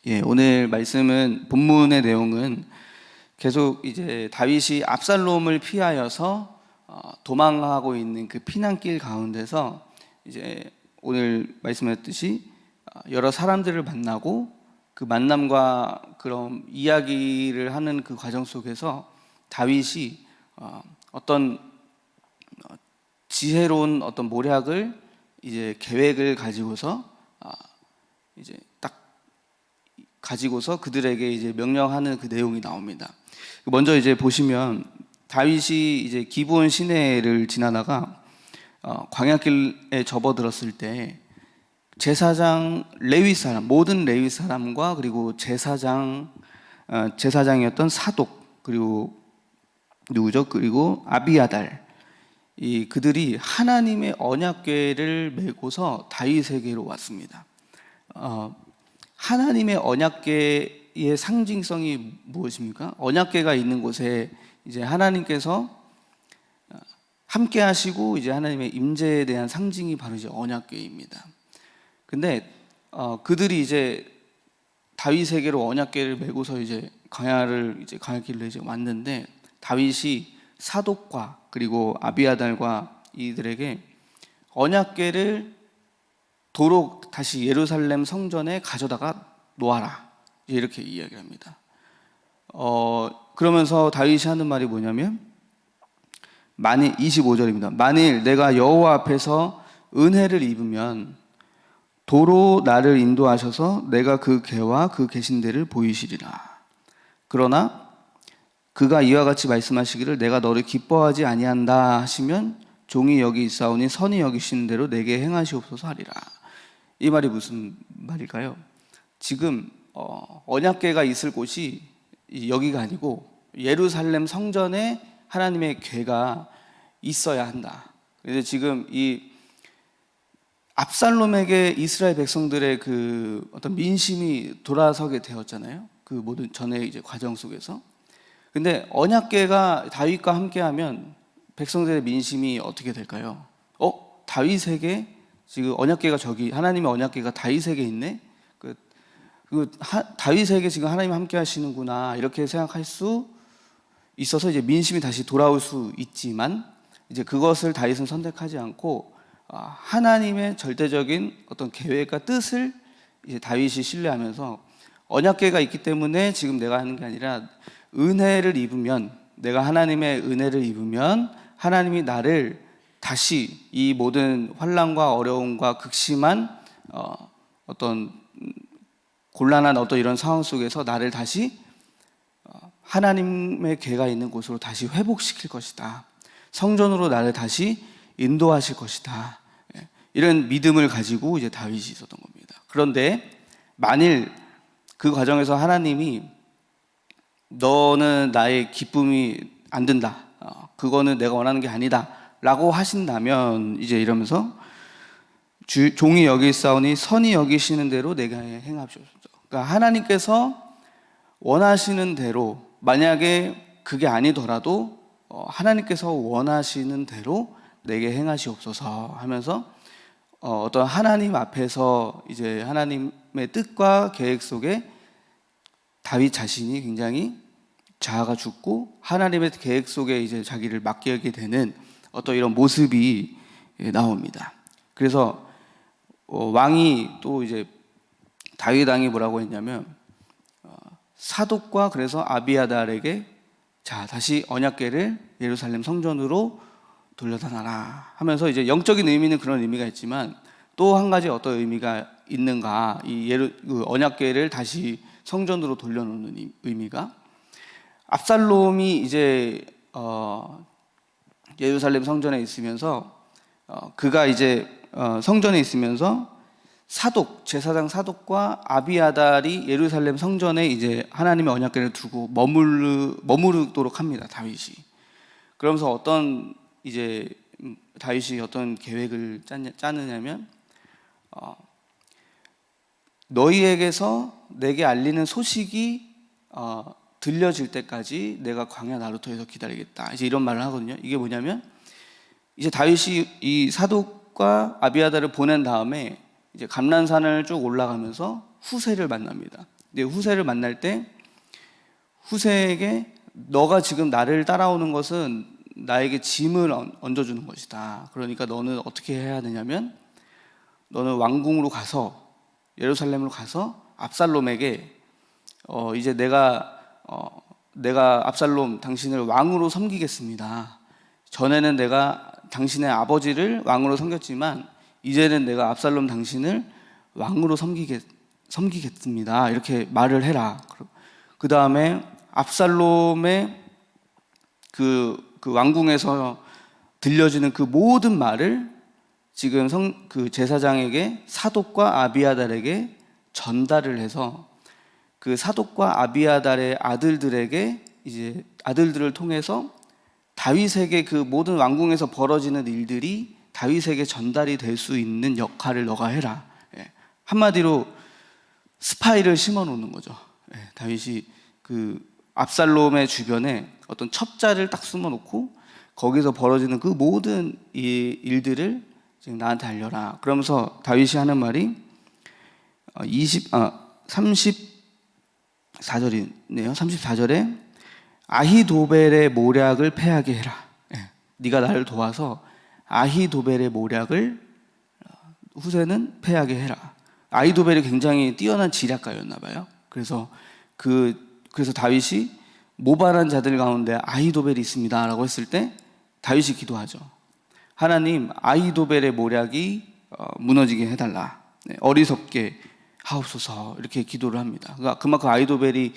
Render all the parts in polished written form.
예, 오늘 말씀은 본문의 내용은 계속 이제 다윗이 압살롬을 피하여서 도망하고 있는 그 피난길 가운데서 이제 오늘 말씀했듯이 여러 사람들을 만나고 그 만남과 그런 이야기를 하는 그 과정 속에서 다윗이 어떤 지혜로운 어떤 모략을 이제 계획을 가지고서 이제 딱 가지고서 그들에게 이제 명령하는 그 내용이 나옵니다. 먼저 이제 보시면 다윗이 이제 기브온 시내를 지나다가 광야길에 접어들었을 때 제사장 레위 사람, 모든 레위 사람과 그리고 제사장이었던 사독, 그리고 누구죠? 그리고 아비아달, 그들이 하나님의 언약궤를 메고서 다윗에게로 왔습니다. 하나님의 언약궤의 상징성이 무엇입니까? 언약궤가 있는 곳에 이제 하나님께서 함께 하시고 이제 하나님의 임재에 대한 상징이 바로 이제 언약궤입니다. 근데 그들이 이제 다윗에게로 언약궤를 메고서 이제 광야길로 이제 왔는데 다윗이 사독과 그리고 아비아달과 이들에게 언약궤를 도로 다시 예루살렘 성전에 가져다가 놓아라, 이렇게 이야기합니다. 그러면서 다윗이 하는 말이 뭐냐면 25절입니다. 만일 내가 여호와 앞에서 은혜를 입으면 도로 나를 인도하셔서 내가 그 궤와 그 계신 데를 보이시리라. 그러나 그가 이와 같이 말씀하시기를 내가 너를 기뻐하지 아니한다 하시면 종이 여기 있사오니 선히 여기시는 대로 내게 행하시옵소서 하리라. 이 말이 무슨 말일까요? 지금 언약궤가 있을 곳이 여기가 아니고 예루살렘 성전에 하나님의 궤가 있어야 한다. 그래서 지금 이 압살롬에게 이스라엘 백성들의 그 어떤 민심이 돌아서게 되었잖아요. 그 모든 전의 이제 과정 속에서. 근데 언약궤가 다윗과 함께하면 백성들의 민심이 어떻게 될까요? 다윗에게 지금 언약궤가 하나님의 언약궤가 다윗에게 있네. 다윗에게 지금 하나님 함께 하시는구나, 이렇게 생각할 수 있어서 이제 민심이 다시 돌아올 수 있지만 이제 그것을 다윗은 선택하지 않고 하나님의 절대적인 어떤 계획과 뜻을 이제 다윗이 신뢰하면서 언약궤가 있기 때문에 지금 내가 하는 게 아니라 내가 하나님의 은혜를 입으면 하나님이 나를 다시 이 모든 환난과 어려움과 극심한 어떤 곤란한 어떤 이런 상황 속에서 나를 다시 하나님의 궤가 있는 곳으로 다시 회복시킬 것이다. 성전으로 나를 다시 인도하실 것이다. 이런 믿음을 가지고 이제 다윗이 있었던 겁니다. 그런데 만일 그 과정에서 하나님이 너는 나의 기쁨이 안 든다, 그거는 내가 원하는 게 아니다 라고 하신다면 이제 이러면서 종이 여기 있사오니 선히 여기시는 대로 내가 행하옵소서. 그러니까 하나님께서 원하시는 대로, 만약에 그게 아니더라도 하나님께서 원하시는 대로 내게 행하시옵소서 하면서 어떤 하나님 앞에서 이제 하나님의 뜻과 계획 속에 다윗 자신이 굉장히 자아가 죽고 하나님의 계획 속에 이제 자기를 맡기게 되는 어떤 이런 모습이 나옵니다. 그래서 왕이 또 이제 다윗 왕이 뭐라고 했냐면 사독과 그래서 아비아달에게 자 다시 언약궤를 예루살렘 성전으로 돌려다 놔라 하면서 이제 영적인 의미는 그런 의미가 있지만 또 한 가지 어떤 의미가 있는가, 그 언약궤를 다시 성전으로 돌려놓는 의미가, 압살롬이 이제 예루살렘 성전에 있으면서 그가 이제 성전에 있으면서 제사장 사독과 아비아달이 예루살렘 성전에 이제 하나님의 언약궤를 두고 머무르도록 합니다, 다윗이. 그러면서 다윗이 어떤 계획을 짜느냐면 너희에게서 내게 알리는 소식이 들려질 때까지 내가 광야 나루터에서 기다리겠다, 이제 이런 말을 하거든요. 이게 뭐냐면 이제 다윗이 이 사독과 아비아달을 보낸 다음에 이제 감난산을 쭉 올라가면서 후세를 만납니다. 근데 후세를 만날 때 후세에게 너가 지금 나를 따라오는 것은 나에게 짐을 얹어주는 것이다. 그러니까 너는 어떻게 해야 되냐면 너는 왕궁으로 가서 예루살렘으로 가서 압살롬에게 이제 내가 압살롬 당신을 왕으로 섬기겠습니다. 전에는 내가 당신의 아버지를 왕으로 섬겼지만 이제는 내가 압살롬 당신을 왕으로 섬기겠습니다. 이렇게 말을 해라. 그 다음에 압살롬의 그 왕궁에서 들려지는 그 모든 말을 지금 그 제사장에게 사독과 아비아달에게 전달을 해서 그 사독과 아비아달의 아들들에게 이제 아들들을 통해서 다윗에게 그 모든 왕궁에서 벌어지는 일들이 다윗에게 전달이 될 수 있는 역할을 너가 해라. 한마디로 스파이를 심어 놓는 거죠. 다윗이 그 압살롬의 주변에 어떤 첩자를 딱 숨어 놓고 거기서 벌어지는 그 모든 이 일들을 지금 나한테 알려라. 그러면서 다윗이 하는 말이 34절이네요. 34절에 아히도벨의 모략을 패하게 해라. 네가 나를 도와서 아히도벨의 모략을 후세는 패하게 해라. 아히도벨이 굉장히 뛰어난 지략가였나 봐요. 그래서 다윗이 모발한 자들 가운데 아히도벨이 있습니다라고 했을 때 다윗이 기도하죠. 하나님, 아히도벨의 모략이 무너지게 해달라. 어리석게 하옵소서. 이렇게 기도를 합니다. 그러니까 그만큼 아히도벨이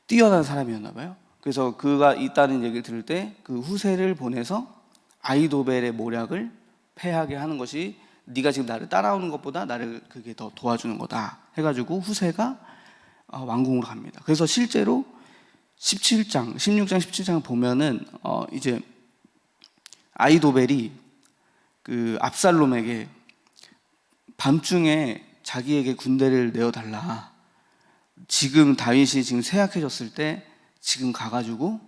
뛰어난 사람이었나 봐요. 그래서 그가 있다는 얘기를 들을 때 그 후세를 보내서 아히도벨의 모략을 패하게 하는 것이 네가 지금 나를 따라오는 것보다 나를 그게 더 도와주는 거다 해가지고 후세가 왕궁으로 갑니다. 그래서 실제로 16장, 17장 보면은 이제 아히도벨이 그 압살롬에게 밤중에 자기에게 군대를 내어달라. 지금 다윗이 지금 쇠약해졌을 때 지금 가가지고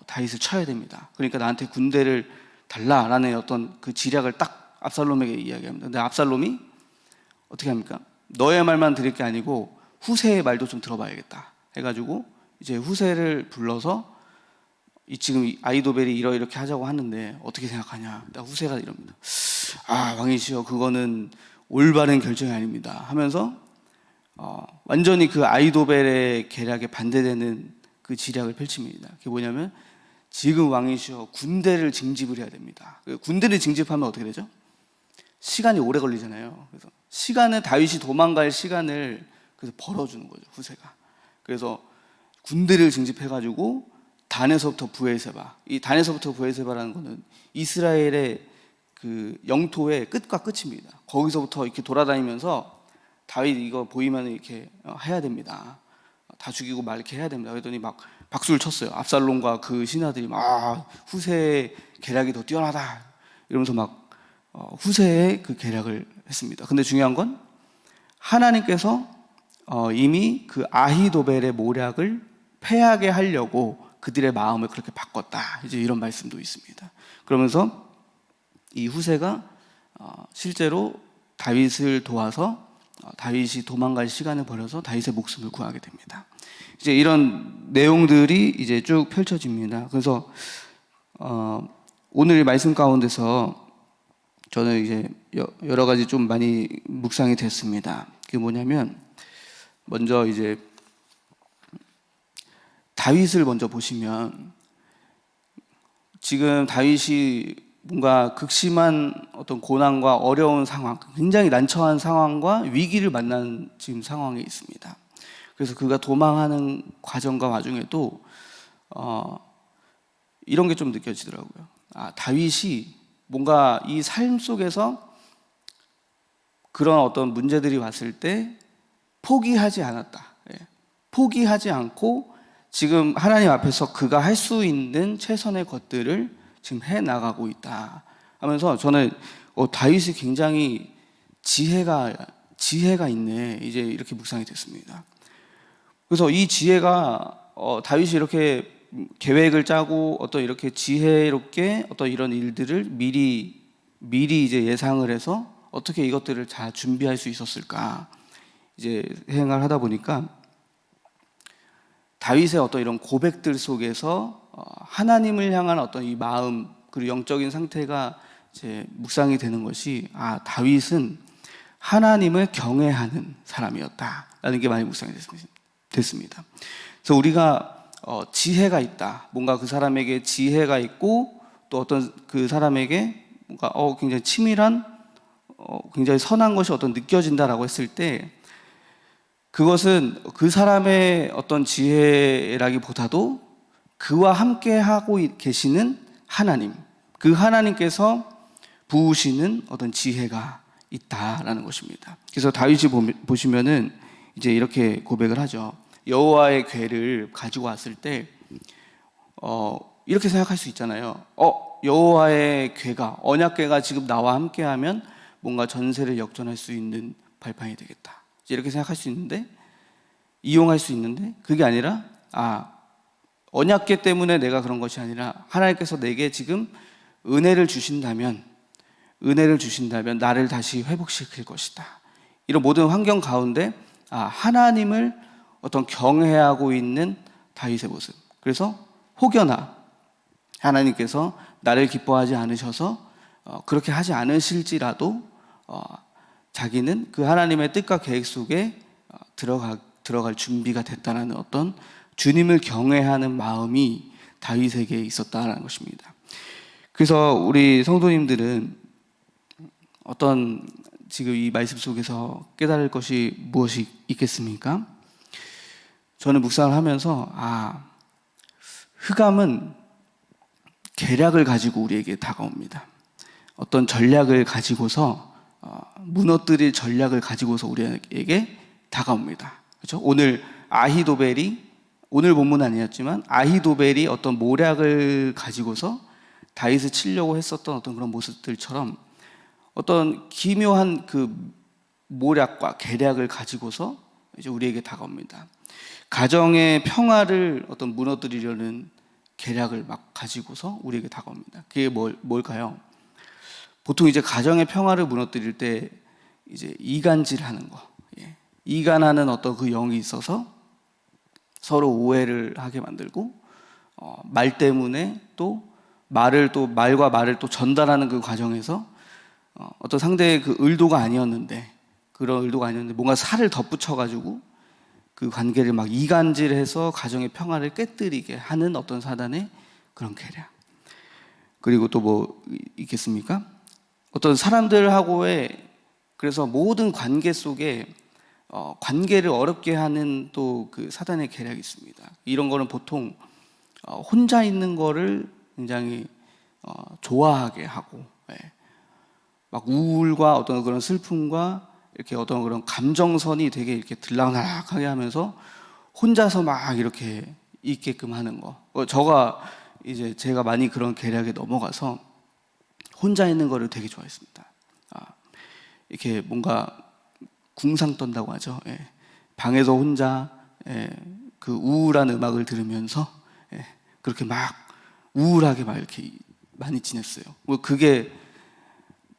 다윗을 쳐야 됩니다. 그러니까 나한테 군대를 달라라는 어떤 그 지략을 딱 압살롬에게 이야기합니다. 근데 압살롬이 어떻게 합니까? 너의 말만 들을 게 아니고 후세의 말도 좀 들어봐야겠다 해가지고 이제 후세를 불러서 지금 아히도벨이 이렇게 하자고 하는데 어떻게 생각하냐? 후세가 이럽니다. 왕이시여, 그거는 올바른 결정이 아닙니다 하면서 완전히 그 아히도벨의 계략에 반대되는 그 지략을 펼칩니다. 그게 뭐냐면 지금 왕이시여, 군대를 징집을 해야 됩니다. 군대를 징집하면 어떻게 되죠? 시간이 오래 걸리잖아요. 그래서 다윗이 도망갈 시간을 그래서 벌어주는 거죠, 후세가. 그래서 군대를 징집해가지고 단에서부터 부엘세바, 이 단에서부터 부엘세바라는 거는 이스라엘의 그 영토의 끝과 끝입니다. 거기서부터 이렇게 돌아다니면서 다윗 이거 보이면 이렇게 해야 됩니다. 다 죽이고 막 이렇게 해야 됩니다. 그랬더니 막 박수를 쳤어요. 압살롬과 그 신하들이 막 후세의 계략이 더 뛰어나다 이러면서 막 후세의 그 계략을 했습니다. 근데 중요한 건 하나님께서 이미 그 아히도벨의 모략을 패하게 하려고 그들의 마음을 그렇게 바꿨다. 이제 이런 말씀도 있습니다. 그러면서 이 후세가 실제로 다윗을 도와서 다윗이 도망갈 시간을 벌여서 다윗의 목숨을 구하게 됩니다. 이제 이런 내용들이 이제 쭉 펼쳐집니다. 그래서 오늘 말씀 가운데서 저는 이제 여러 가지 좀 많이 묵상이 됐습니다. 그게 뭐냐면 먼저 이제 다윗을 먼저 보시면 지금 다윗이 뭔가 극심한 어떤 고난과 어려운 상황, 굉장히 난처한 상황과 위기를 만난 지금 상황에 있습니다. 그래서 그가 도망하는 과정과 와중에도 이런 게 좀 느껴지더라고요. 다윗이 뭔가 이 삶 속에서 그런 어떤 문제들이 왔을 때 포기하지 않았다. 포기하지 않고 지금 하나님 앞에서 그가 할 수 있는 최선의 것들을 지금 해 나가고 있다 하면서 저는 다윗이 굉장히 지혜가 있네, 이제 이렇게 묵상이 됐습니다. 그래서 이 지혜가 다윗이 이렇게 계획을 짜고 어떤 이렇게 지혜롭게 어떤 이런 일들을 미리 이제 예상을 해서 어떻게 이것들을 잘 준비할 수 있었을까 이제 생각을 하다 보니까 다윗의 어떤 이런 고백들 속에서 하나님을 향한 어떤 이 마음 그리고 영적인 상태가 이제 묵상이 되는 것이 다윗은 하나님을 경외하는 사람이었다라는 게 많이 묵상이 됐습니다. 그래서 우리가 지혜가 있다, 뭔가 그 사람에게 지혜가 있고 또 어떤 그 사람에게 뭔가 굉장히 치밀한 굉장히 선한 것이 어떤 느껴진다라고 했을 때 그것은 그 사람의 어떤 지혜라기보다도 그와 함께 하고 계시는 하나님, 그 하나님께서 부으시는 어떤 지혜가 있다라는 것입니다. 그래서 다윗이 보시면은 이제 이렇게 고백을 하죠. 여호와의 궤를 가지고 왔을 때 이렇게 생각할 수 있잖아요. 여호와의 궤가, 언약궤가 지금 나와 함께하면 뭔가 전세를 역전할 수 있는 발판이 되겠다, 이렇게 생각할 수 있는데, 이용할 수 있는데, 그게 아니라 언약궤 때문에 내가 그런 것이 아니라 하나님께서 내게 지금 은혜를 주신다면 나를 다시 회복시킬 것이다. 이런 모든 환경 가운데 하나님을 어떤 경외하고 있는 다윗의 모습. 그래서 혹여나 하나님께서 나를 기뻐하지 않으셔서 그렇게 하지 않으실지라도 자기는 그 하나님의 뜻과 계획 속에 들어갈 준비가 됐다는 어떤 주님을 경외하는 마음이 다윗에게 있었다는 것입니다. 그래서 우리 성도님들은 어떤 지금 이 말씀 속에서 깨달을 것이 무엇이 있겠습니까? 저는 묵상을 하면서 흑암은 계략을 가지고 우리에게 다가옵니다. 어떤 전략을 가지고서 무너뜨릴 전략을 가지고서 우리에게 다가옵니다. 그렇죠? 오늘 오늘 본문은 아니었지만 아히도벨이 어떤 모략을 가지고서 다윗을 치려고 했었던 어떤 그런 모습들처럼 어떤 기묘한 그 모략과 계략을 가지고서 이제 우리에게 다가옵니다. 가정의 평화를 어떤 무너뜨리려는 계략을 막 가지고서 우리에게 다가옵니다. 그게 뭘까요? 보통 이제 가정의 평화를 무너뜨릴 때 이제 이간질하는 거, 이간하는 어떤 그 영이 있어서 서로 오해를 하게 만들고 말 때문에 말과 말을 또 전달하는 그 과정에서 어떤 상대의 그 의도가 아니었는데 뭔가 살을 덧붙여가지고 그 관계를 막 이간질해서 가정의 평화를 깨뜨리게 하는 어떤 사단의 그런 계략. 그리고 또 뭐 있겠습니까? 어떤 사람들하고의, 그래서 모든 관계 속에 관계를 어렵게 하는 또 그 사단의 계략이 있습니다. 이런 거는 보통 혼자 있는 거를 굉장히 좋아하게 하고, 막 우울과 어떤 그런 슬픔과 이렇게 어떤 그런 감정선이 되게 이렇게 들락날락하게 하면서 혼자서 막 이렇게 있게끔 하는 거. 제가 많이 그런 계략에 넘어가서 혼자 있는 거를 되게 좋아했습니다. 이렇게 뭔가 궁상 떤다고 하죠. 방에서 혼자 그 우울한 음악을 들으면서 그렇게 막 우울하게 막 이렇게 많이 지냈어요.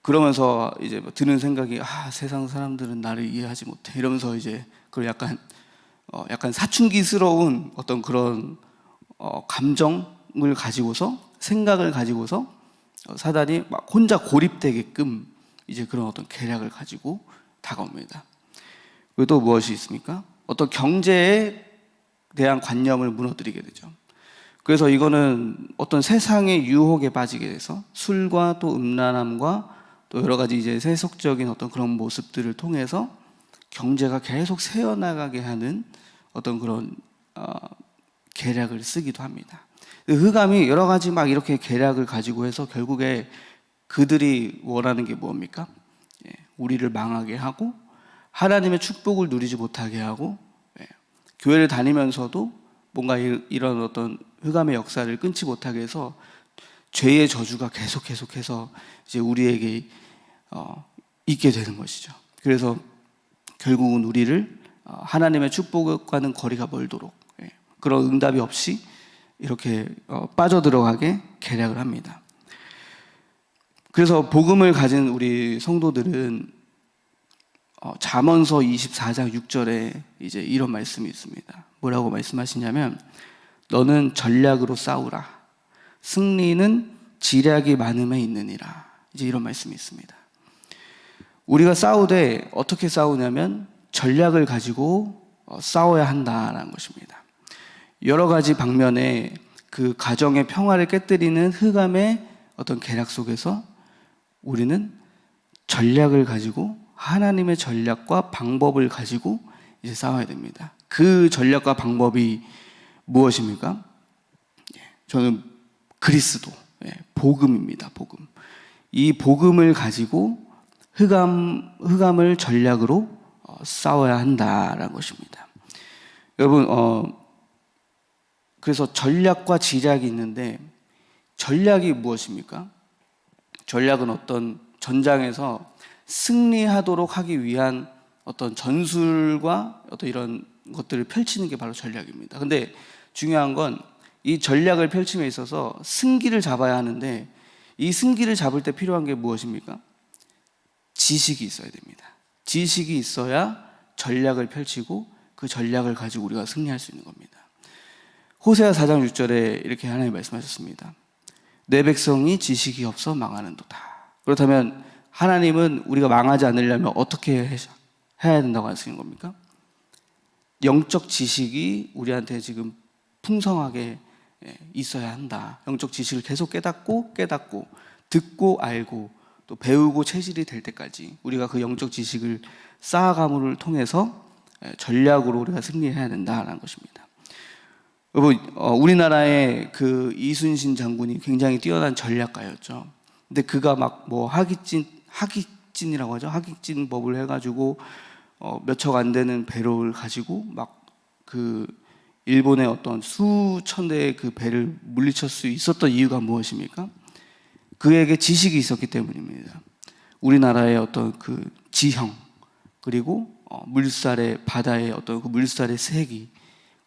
그러면서 이제 드는 생각이 세상 사람들은 나를 이해하지 못해 이러면서 이제 그걸 약간 사춘기스러운 어떤 그런 감정을 가지고서, 생각을 가지고서 사단이 막 혼자 고립되게끔 이제 그런 어떤 계략을 가지고 다가옵니다. 그리고 또 무엇이 있습니까? 어떤 경제에 대한 관념을 무너뜨리게 되죠. 그래서 이거는 어떤 세상의 유혹에 빠지게 돼서 술과 또 음란함과 또 여러 가지 이제 세속적인 어떤 그런 모습들을 통해서 경제가 계속 새어나가게 하는 어떤 그런 계략을 쓰기도 합니다. 흑암이 여러 가지 막 이렇게 계략을 가지고 해서 결국에 그들이 원하는 게 뭡니까? 우리를 망하게 하고 하나님의 축복을 누리지 못하게 하고 교회를 다니면서도 뭔가 이런 어떤 흑암의 역사를 끊지 못하게 해서 죄의 저주가 계속해서 이제 우리에게 있게 되는 것이죠. 그래서 결국은 우리를 하나님의 축복과는 거리가 멀도록 그런 응답이 없이 이렇게 빠져들어가게 계략을 합니다. 그래서 복음을 가진 우리 성도들은 잠언서 24장 6절에 이제 이런 말씀이 있습니다. 뭐라고 말씀하시냐면 너는 전략으로 싸우라. 승리는 지략이 많음에 있느니라. 이제 이런 말씀이 있습니다. 우리가 싸우되 어떻게 싸우냐면 전략을 가지고 싸워야 한다라는 것입니다. 여러 가지 방면에 그 가정의 평화를 깨뜨리는 흑암의 어떤 계략 속에서 우리는 전략을 가지고 하나님의 전략과 방법을 가지고 이제 싸워야 됩니다. 그 전략과 방법이 무엇입니까? 저는 그리스도, 복음입니다. 복음. 이 복음을 가지고 흑암을 전략으로 싸워야 한다라는 것입니다. 여러분, 그래서 전략과 지략이 있는데 전략이 무엇입니까? 전략은 어떤 전장에서 승리하도록 하기 위한 어떤 전술과 어떤 이런 것들을 펼치는 게 바로 전략입니다. 근데 중요한 건 이 전략을 펼침에 있어서 승기를 잡아야 하는데 이 승기를 잡을 때 필요한 게 무엇입니까? 지식이 있어야 됩니다. 지식이 있어야 전략을 펼치고 그 전략을 가지고 우리가 승리할 수 있는 겁니다. 호세아 4장 6절에 이렇게 하나님 말씀하셨습니다. 내 백성이 지식이 없어 망하는도다. 그렇다면 하나님은 우리가 망하지 않으려면 어떻게 해야 된다고 하시는 겁니까? 영적 지식이 우리한테 지금 풍성하게 있어야 한다. 영적 지식을 계속 깨닫고 듣고 알고 또 배우고 체질이 될 때까지 우리가 그 영적 지식을 쌓아감을 통해서 전략으로 우리가 승리해야 된다라는 것입니다. 여러분, 우리나라의 그 이순신 장군이 굉장히 뛰어난 전략가였죠. 근데 그가 막 뭐 하깃진이라고 하죠. 하깃진법을 해가지고 몇 척 안 되는 배를 가지고 막 그 일본의 어떤 수천 대의 그 배를 물리칠 수 있었던 이유가 무엇입니까? 그에게 지식이 있었기 때문입니다. 우리나라의 어떤 그 지형, 그리고 물살의 바다의 어떤 그 물살의 세기,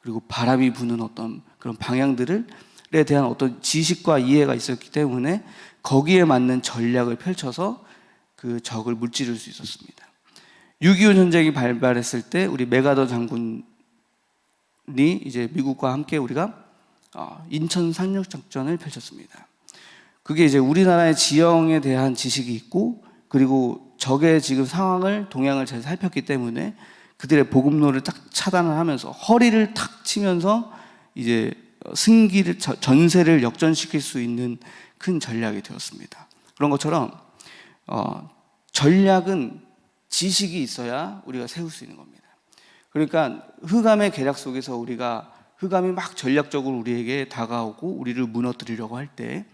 그리고 바람이 부는 어떤 그런 방향들에 대한 어떤 지식과 이해가 있었기 때문에 거기에 맞는 전략을 펼쳐서 그 적을 무찌를 수 있었습니다. 6.25 전쟁이 발발했을 때 우리 메가더 장군이 이제 미국과 함께 우리가 인천 상륙 작전을 펼쳤습니다. 그게 이제 우리나라의 지형에 대한 지식이 있고, 그리고 적의 지금 상황을, 동향을 잘 살폈기 때문에 그들의 보급로를 딱 차단을 하면서 허리를 탁 치면서 이제 승기를, 전세를 역전시킬 수 있는 큰 전략이 되었습니다. 그런 것처럼 전략은 지식이 있어야 우리가 세울 수 있는 겁니다. 그러니까 흑암의 계략 속에서 우리가 흑암이 막 전략적으로 우리에게 다가오고 우리를 무너뜨리려고 할 때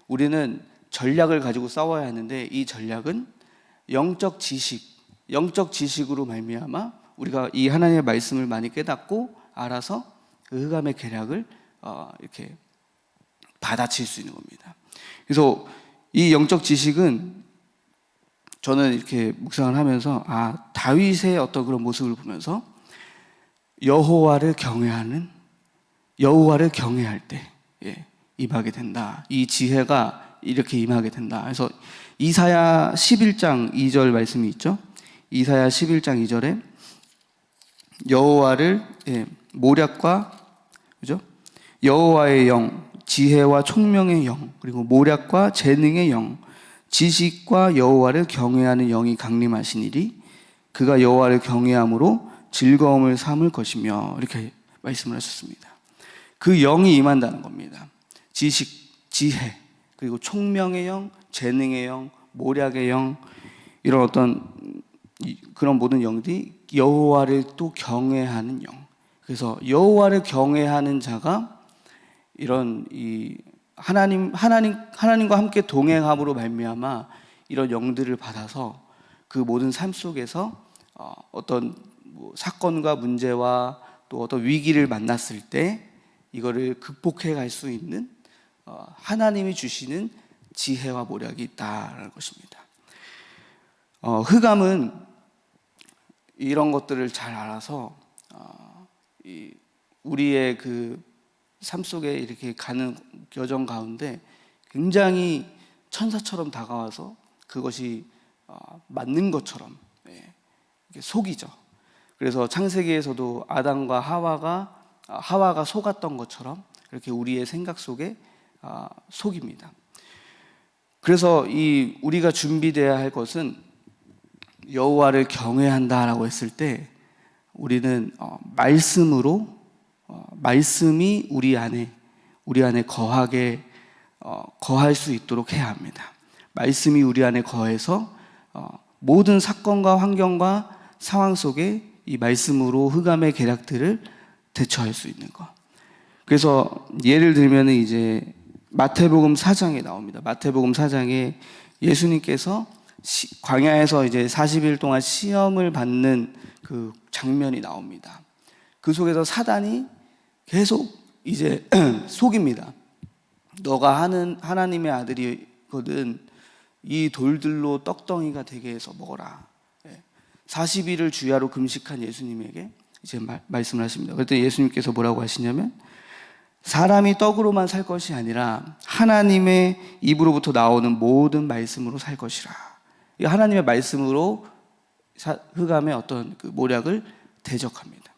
우리는 전략을 가지고 싸워야 하는데, 이 전략은 영적 지식으로 말미암아 우리가 이 하나님의 말씀을 많이 깨닫고 알아서 그 흑암의 계략을 이렇게 받아칠 수 있는 겁니다. 그래서 이 영적 지식은 저는 이렇게 묵상을 하면서 다윗의 어떤 그런 모습을 보면서 여호와를 경외할 때 임하게 된다. 이 지혜가 이렇게 임하게 된다. 그래서 이사야 11장 2절 말씀이 있죠. 이사야 11장 2절에 여호와를 모략과, 그죠? 여호와의 영, 지혜와 총명의 영, 그리고 모략과 재능의 영, 지식과 여호와를 경외하는 영이 강림하시니리 그가 여호와를 경외함으로 즐거움을 삼을 것이며, 이렇게 말씀을 하셨습니다. 그 영이 임한다는 겁니다. 지식, 지혜, 그리고 총명의 영, 재능의 영, 모략의 영, 이런 어떤 그런 모든 영들이 여호와를 또 경외하는 영. 그래서 여호와를 경외하는 자가 이런 이 하나님과 함께 동행함으로 말미암아 이런 영들을 받아서 그 모든 삶 속에서 어떤 사건과 문제와 또 어떤 위기를 만났을 때 이거를 극복해 갈 수 있는 하나님이 주시는 지혜와 모략이 있다라는 것입니다. 흑암은 이런 것들을 잘 알아서 우리의 그 삶 속에 이렇게 가는 여정 가운데 굉장히 천사처럼 다가와서 그것이 맞는 것처럼 속이죠. 그래서 창세기에서도 아담과 하와가 하와가 속았던 것처럼 이렇게 우리의 생각 속에 속입니다. 그래서 이 우리가 준비되어야 할 것은 여호와를 경외한다라고 했을 때 우리는 말씀으로 말씀이 우리 안에 거할 수 있도록 해야 합니다. 말씀이 우리 안에 거해서 모든 사건과 환경과 상황 속에 이 말씀으로 흑암의 계략들을 대처할 수 있는 것. 그래서 예를 들면 이제 마태복음 4장에 나옵니다. 마태복음 4장에 예수님께서 광야에서 이제 40일 동안 시험을 받는 그 장면이 나옵니다. 그 속에서 사단이 계속 이제 속입니다. 너가 하나님의 아들이거든 이 돌들로 떡덩이가 되게 해서 먹어라. 40일을 주야로 금식한 예수님에게 이제 말씀을 하십니다. 그때 예수님께서 뭐라고 하시냐면 사람이 떡으로만 살 것이 아니라 하나님의 입으로부터 나오는 모든 말씀으로 살 것이라. 하나님의 말씀으로 흑암의 어떤 그 모략을 대적합니다.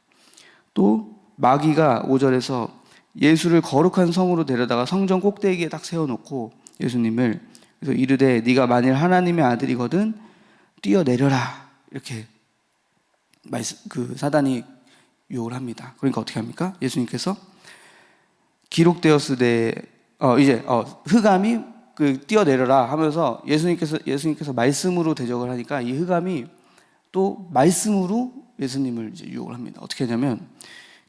또 마귀가 5절에서 예수를 거룩한 성으로 데려다가 성전 꼭대기에 딱 세워놓고 예수님을 그래서 이르되 네가 만일 하나님의 아들이거든 뛰어내려라 이렇게 사단이 유혹을 합니다. 그러니까 어떻게 합니까? 예수님께서 기록되었으되 흑암이 뛰어내려라 하면서 예수님께서 말씀으로 대적을 하니까 이 흑암이 또 말씀으로 예수님을 이제 유혹을 합니다. 어떻게 하냐면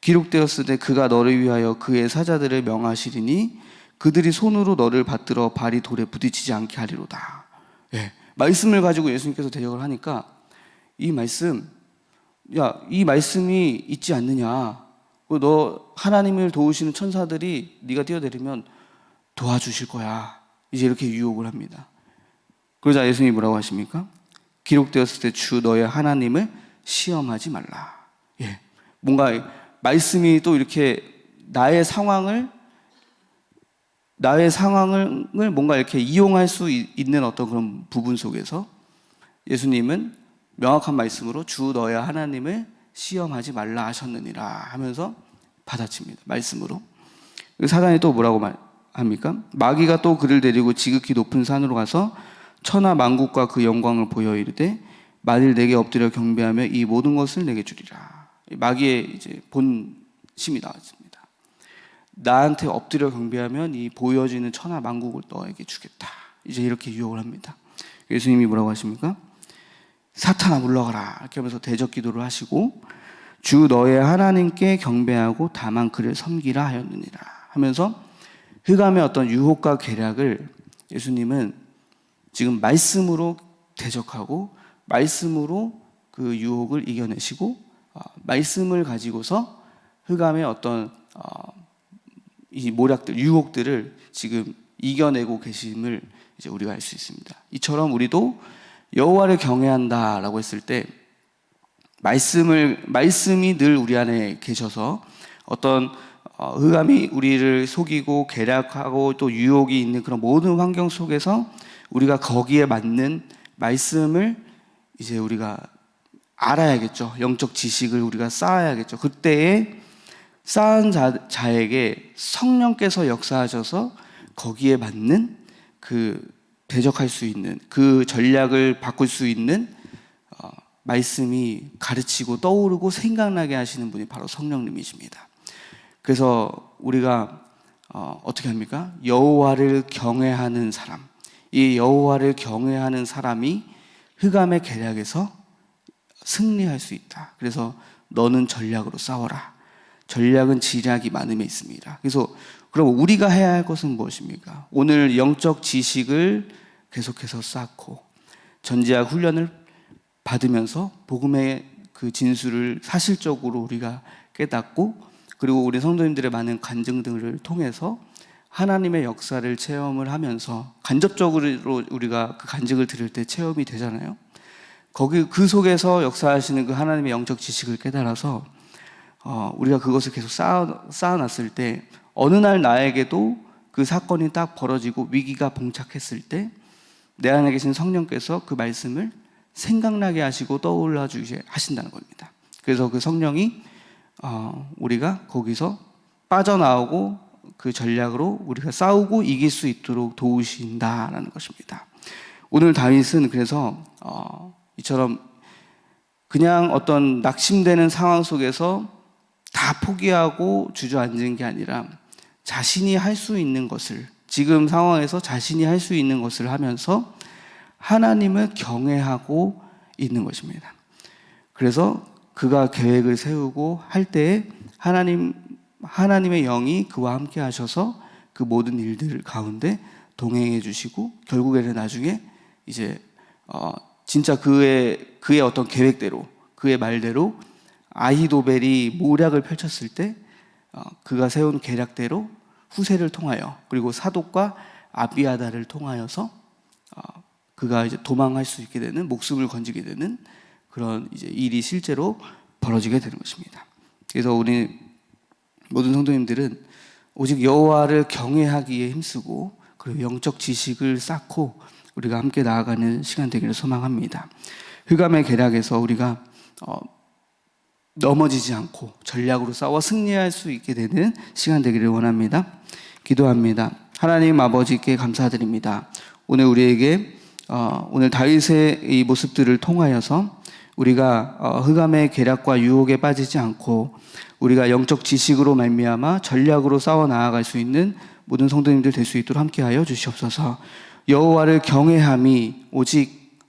기록되었으되 그가 너를 위하여 그의 사자들을 명하시리니 그들이 손으로 너를 받들어 발이 돌에 부딪히지 않게 하리로다. 말씀을 가지고 예수님께서 대적을 하니까 이 말씀이 있지 않느냐? 너 하나님을 도우시는 천사들이 네가 뛰어내리면 도와주실 거야. 이제 이렇게 유혹을 합니다. 그러자 예수님이 뭐라고 하십니까? 기록되었을 때 주 너의 하나님을 시험하지 말라. 뭔가 말씀이 또 이렇게 나의 상황을 뭔가 이렇게 이용할 수 있는 어떤 그런 부분 속에서 예수님은 명확한 말씀으로 주 너의 하나님을 시험하지 말라 하셨느니라 하면서 받아칩니다. 말씀으로. 사단이 또 뭐라고 합니까? 마귀가 또 그를 데리고 지극히 높은 산으로 가서 천하 만국과 그 영광을 보여 이르되 만일 내게 엎드려 경배하며 이 모든 것을 내게 주리라. 마귀의 이제 본심이 나왔습니다. 나한테 엎드려 경배하면 이 보여지는 천하 만국을 너에게 주겠다. 이제 이렇게 유혹을 합니다. 예수님이 뭐라고 하십니까? 사탄아 물러가라 이렇게 하면서 대적 기도를 하시고 주 너의 하나님께 경배하고 다만 그를 섬기라 하였느니라 하면서 흑암의 어떤 유혹과 계략을 예수님은 지금 말씀으로 대적하고 말씀으로 그 유혹을 이겨내시고 말씀을 가지고서 흑암의 어떤 이 모략들, 유혹들을 지금 이겨내고 계심을 이제 우리가 알 수 있습니다. 이처럼 우리도 여호와를 경외한다라고 했을 때 말씀이 늘 우리 안에 계셔서 어떤 흑암이 우리를 속이고 계략하고 또 유혹이 있는 그런 모든 환경 속에서 우리가 거기에 맞는 말씀을 이제 우리가 알아야겠죠. 영적 지식을 우리가 쌓아야겠죠. 그때에 쌓은 자에게 성령께서 역사하셔서 거기에 맞는 그 대적할 수 있는 그 전략을 바꿀 수 있는 말씀이 가르치고 떠오르고 생각나게 하시는 분이 바로 성령님이십니다. 그래서 우리가 어떻게 합니까? 여호와를 경외하는 사람, 이 여호와를 경외하는 사람이 흑암의 계략에서 승리할 수 있다. 그래서 너는 전략으로 싸워라. 전략은 지략이 많음에 있습니다. 그래서 그럼 우리가 해야 할 것은 무엇입니까? 오늘 영적 지식을 계속해서 쌓고 전지학 훈련을 받으면서 복음의 그 진수를 사실적으로 우리가 깨닫고 그리고 우리 성도님들의 많은 간증 등을 통해서 하나님의 역사를 체험을 하면서 간접적으로 우리가 그 간증을 들을 때 체험이 되잖아요. 거기 그 속에서 역사하시는 그 하나님의 영적 지식을 깨달아서 우리가 그것을 계속 쌓아놨을 때 어느 날 나에게도 그 사건이 딱 벌어지고 위기가 봉착했을 때 내 안에 계신 성령께서 그 말씀을 생각나게 하시고 떠올라 주게 하신다는 겁니다. 그래서 그 성령이 우리가 거기서 빠져나오고 그 전략으로 우리가 싸우고 이길 수 있도록 도우신다라는 것입니다. 오늘 다윗은 그래서 이처럼 그냥 어떤 낙심되는 상황 속에서 다 포기하고 주저앉은 게 아니라 자신이 할 수 있는 것을, 지금 상황에서 자신이 할 수 있는 것을 하면서 하나님을 경외하고 있는 것입니다. 그래서 그가 계획을 세우고 할 때에 하나님의 영이 그와 함께 하셔서 그 모든 일들 가운데 동행해 주시고, 결국에는 나중에 이제 진짜 그의 어떤 계획대로, 그의 말대로 아히도벨이 모략을 펼쳤을 때 그가 세운 계략대로 후세를 통하여, 그리고 사독과 아비아달을 통하여서 그가 이제 도망할 수 있게 되는, 목숨을 건지게 되는 그런 이제 일이 실제로 벌어지게 되는 것입니다. 그래서 우리 모든 성도님들은 오직 여호와를 경외하기에 힘쓰고, 그리고 영적 지식을 쌓고 우리가 함께 나아가는 시간 되기를 소망합니다. 흑암의 계략에서 우리가 넘어지지 않고 전략으로 싸워 승리할 수 있게 되는 시간 되기를 원합니다. 기도합니다. 하나님 아버지께 감사드립니다. 오늘 우리에게 오늘 다윗의 이 모습들을 통하여서 우리가 흑암의 계략과 유혹에 빠지지 않고 우리가 영적 지식으로 말미암아 전략으로 싸워 나아갈 수 있는 모든 성도님들 될 수 있도록 함께하여 주시옵소서. 여호와를 경외함이 오직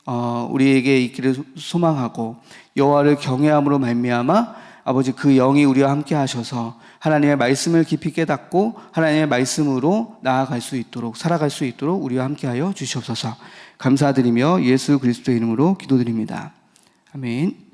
우리에게 있기를 소망하고, 여호와를 경외함으로 말미암아 아버지 그 영이 우리와 함께 하셔서 하나님의 말씀을 깊이 깨닫고 하나님의 말씀으로 나아갈 수 있도록, 살아갈 수 있도록 우리와 함께하여 주시옵소서. 감사드리며 예수 그리스도의 이름으로 기도드립니다. 아멘.